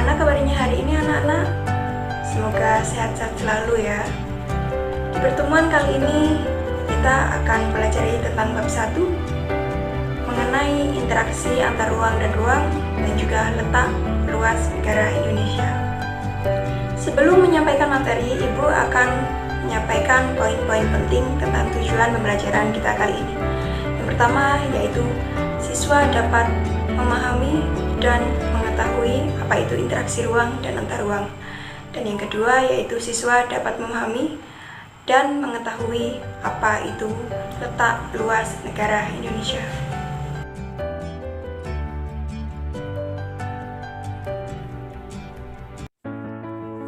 Bagaimana kabarnya hari ini anak-anak? Semoga sehat-sehat selalu ya. Di pertemuan kali ini kita akan pelajari tentang bab 1 mengenai interaksi antar ruang dan ruang dan juga letak luas negara Indonesia. Sebelum menyampaikan materi, Ibu akan menyampaikan poin-poin penting tentang tujuan pembelajaran kita kali ini. Yang pertama yaitu siswa dapat memahami dan mengetahui apa itu interaksi ruang dan antar ruang. Dan yang kedua yaitu siswa dapat memahami dan mengetahui apa itu letak luas negara Indonesia.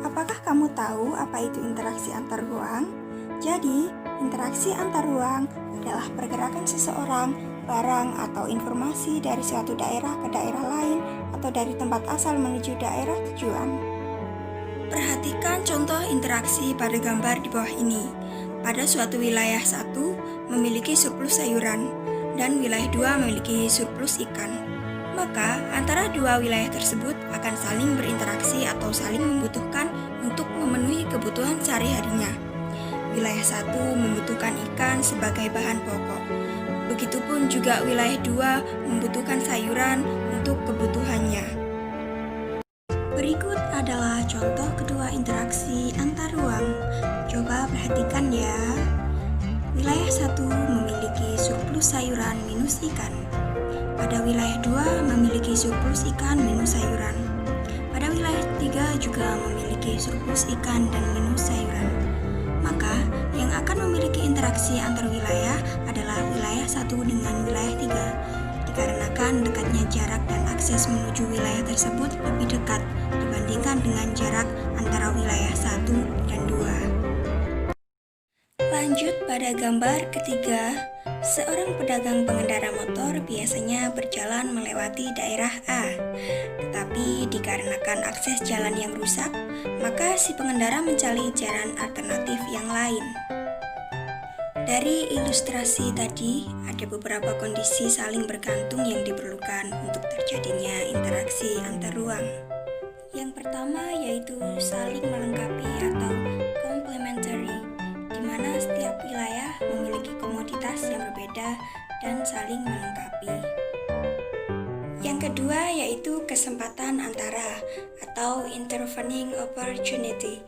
Apakah kamu tahu apa itu interaksi antar ruang? Jadi, interaksi antar ruang adalah pergerakan seseorang, barang, atau informasi dari suatu daerah ke daerah lain atau dari tempat asal menuju daerah tujuan. Perhatikan contoh interaksi pada gambar di bawah ini. Pada suatu wilayah 1 memiliki surplus sayuran dan wilayah 2 memiliki surplus ikan. Maka antara dua wilayah tersebut akan saling berinteraksi atau saling membutuhkan untuk memenuhi kebutuhan sehari-harinya. Wilayah 1 membutuhkan ikan sebagai bahan pokok. Begitupun juga wilayah 2 membutuhkan sayuran untuk kebutuhannya. Berikut adalah contoh kedua interaksi antar ruang. Coba perhatikan ya. Wilayah 1 memiliki surplus sayuran minus ikan. Pada wilayah 2 memiliki surplus ikan minus sayuran. Pada wilayah 3 juga memiliki surplus ikan dan minus sayuran. Maka yang akan memiliki interaksi antar wilayah adalah wilayah 1 dengan wilayah 3. Dikarenakan dekatnya jarak dan akses menuju wilayah tersebut lebih dekat dibandingkan dengan jarak antara wilayah 1 dan 2. Lanjut pada gambar ketiga. Seorang pedagang pengendara motor biasanya berjalan melewati daerah A. Tetapi dikarenakan akses jalan yang rusak, maka si pengendara mencari jalan alternatif yang lain. Dari ilustrasi tadi, ada beberapa kondisi saling bergantung yang diperlukan untuk terjadinya interaksi antar ruang. Yang pertama yaitu saling melengkapi atau complementary, di mana setiap wilayah memiliki komoditas yang berbeda dan saling melengkapi. Yang kedua yaitu kesempatan antara atau intervening opportunity,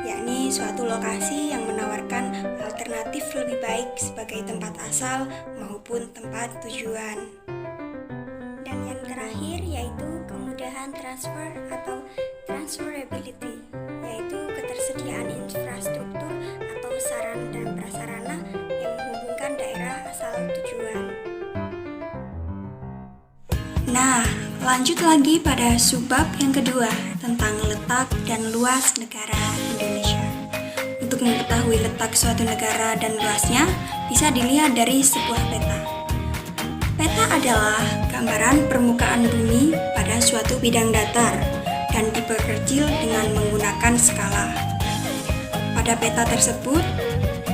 yakni suatu lokasi yang menawarkan alternatif lebih baik sebagai tempat asal maupun tempat tujuan. Dan yang terakhir yaitu kemudahan transfer atau transferability, yaitu ketersediaan infrastruktur atau sarana dan prasarana yang menghubungkan daerah asal tujuan. Nah, lanjut lagi pada subbab yang kedua tentang letak dan luas negara Indonesia. Untuk mengetahui letak suatu negara dan luasnya bisa dilihat dari sebuah peta. Peta adalah gambaran permukaan bumi pada suatu bidang datar dan diperkecil dengan menggunakan skala. Pada peta tersebut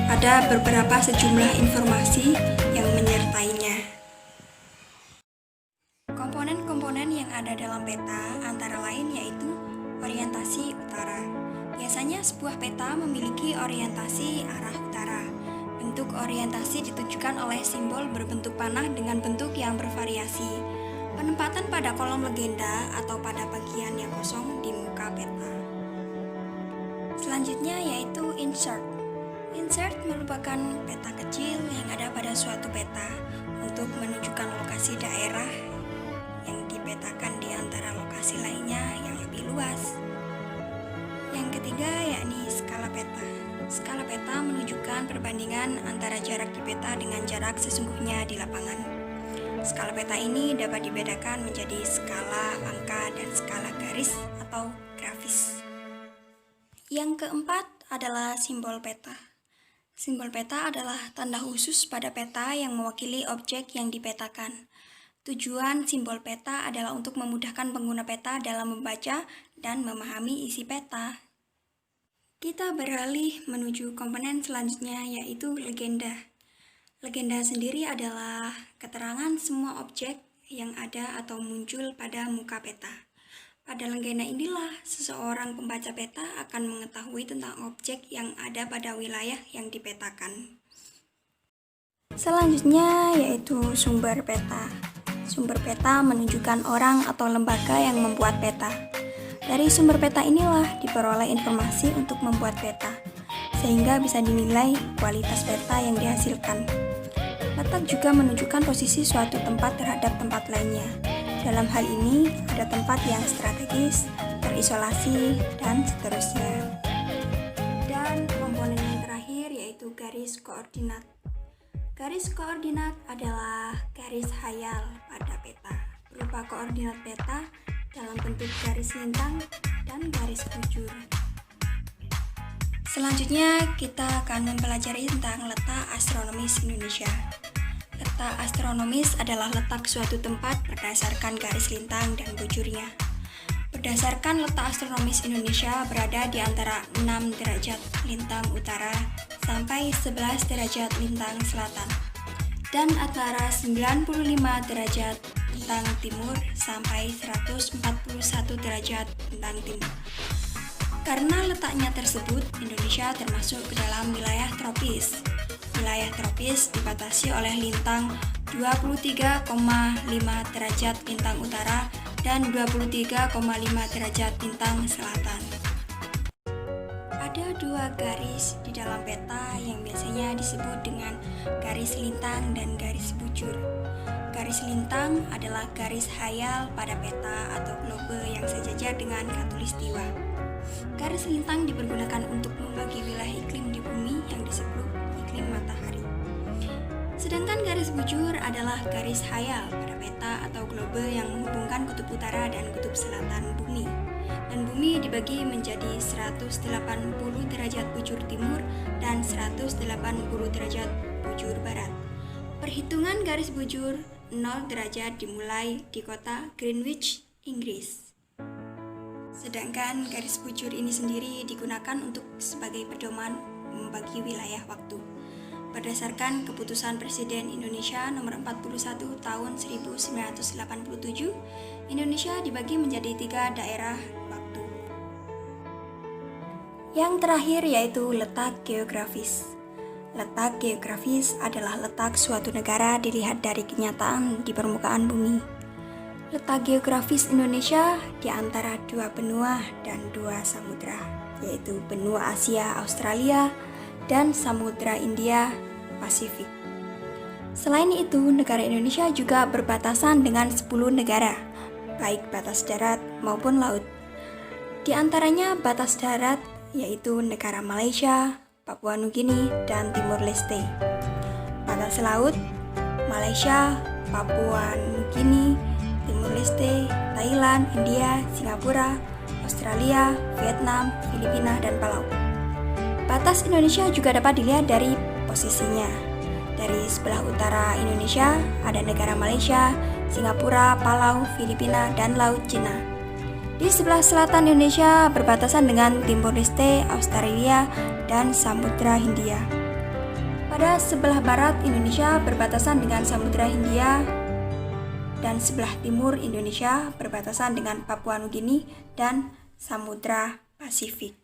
ada beberapa sejumlah informasi yang menyertainya. Komponen-komponen yang ada dalam peta antara lain yaitu orientasi utara. Biasanya sebuah peta memiliki orientasi arah utara. Bentuk orientasi ditunjukkan oleh simbol berbentuk panah dengan bentuk yang bervariasi. Penempatan pada kolom legenda atau pada bagian yang kosong di muka peta. Selanjutnya yaitu insert. Insert merupakan peta kecil yang ada pada suatu peta untuk menunjukkan lokasi daerah yang dipetakan di antara lokasi lainnya yang lebih luas. Yang ketiga yakni skala peta. Skala peta menunjukkan perbandingan antara jarak di peta dengan jarak sesungguhnya di lapangan. Skala peta ini dapat dibedakan menjadi skala angka dan skala garis atau grafis. Yang keempat adalah simbol peta. Simbol peta adalah tanda khusus pada peta yang mewakili objek yang dipetakan. Tujuan simbol peta adalah untuk memudahkan pengguna peta dalam membaca dan memahami isi peta. Kita beralih menuju komponen selanjutnya yaitu legenda. Legenda sendiri adalah keterangan semua objek yang ada atau muncul pada muka peta. Pada lenggana inilah seseorang pembaca peta akan mengetahui tentang objek yang ada pada wilayah yang dipetakan. Selanjutnya yaitu sumber peta. Sumber peta menunjukkan orang atau lembaga yang membuat peta. Dari sumber peta inilah diperoleh informasi untuk membuat peta, sehingga bisa dinilai kualitas peta yang dihasilkan. Letak juga menunjukkan posisi suatu tempat terhadap tempat lainnya. Dalam hal ini, ada tempat yang strategis, terisolasi, dan seterusnya. Dan komponen yang terakhir yaitu garis koordinat. Garis koordinat adalah garis hayal pada peta, berupa koordinat peta dalam bentuk garis lintang dan garis bujur. Selanjutnya, kita akan mempelajari tentang letak astronomis Indonesia. Letak astronomis adalah letak suatu tempat berdasarkan garis lintang dan bujurnya. Berdasarkan letak astronomis Indonesia berada di antara 6 derajat lintang utara sampai 11 derajat lintang selatan, dan antara 95 derajat lintang timur sampai 141 derajat lintang timur. Karena letaknya tersebut, Indonesia termasuk ke dalam wilayah tropis. Wilayah tropis dibatasi oleh lintang 23,5 derajat lintang utara dan 23,5 derajat lintang selatan. Ada dua garis di dalam peta yang biasanya disebut dengan garis lintang dan garis bujur. Garis lintang adalah garis hayal pada peta atau globe yang sejajar dengan khatulistiwa. Garis lintang dipergunakan untuk membagi wilayah iklim di bumi yang disebut iklim matahari. Sedangkan garis bujur adalah garis hayal pada peta atau globe yang menghubungkan kutub utara dan kutub selatan bumi. Dan bumi dibagi menjadi 180 derajat bujur timur dan 180 derajat bujur barat. Perhitungan garis bujur 0 derajat dimulai di kota Greenwich, Inggris. Sedangkan garis bujur ini sendiri digunakan untuk sebagai pedoman membagi wilayah waktu. Berdasarkan keputusan Presiden Indonesia nomor 41 tahun 1987, Indonesia dibagi menjadi 3 daerah waktu. Yang terakhir yaitu letak geografis. Letak geografis adalah letak suatu negara dilihat dari kenyataan di permukaan bumi. Letak geografis Indonesia di antara 2 benua dan 2 samudra, yaitu benua Asia Australia dan Samudra India Pasifik. Selain itu, negara Indonesia juga berbatasan dengan 10 negara, baik batas darat maupun laut. Di antaranya batas darat yaitu negara Malaysia, Papua Nugini, dan Timur Leste. Batas laut, Malaysia, Papua Nugini, Timur Leste, Thailand, India, Singapura, Australia, Vietnam, Filipina, dan Palau. Batas Indonesia juga dapat dilihat dari posisinya. Dari sebelah utara Indonesia ada negara Malaysia, Singapura, Palau, Filipina, dan Laut Cina. Di sebelah selatan Indonesia berbatasan dengan Timur Leste, Australia, dan Samudra Hindia. Pada sebelah barat Indonesia berbatasan dengan Samudra Hindia, dan sebelah timur Indonesia berbatasan dengan Papua Nugini dan Samudra Pasifik.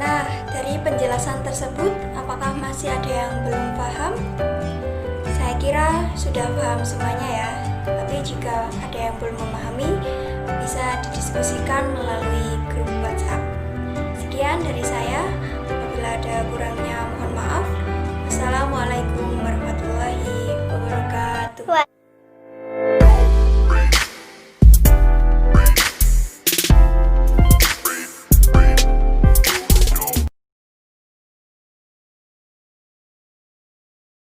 Nah, dari penjelasan tersebut, apakah masih ada yang belum paham? Saya kira sudah paham semuanya ya, tapi jika ada yang belum memahami, bisa didiskusikan melalui grup WhatsApp. Sekian dari saya, apabila ada kurangnya mohon maaf. Wassalamualaikum warahmatullahi wabarakatuh.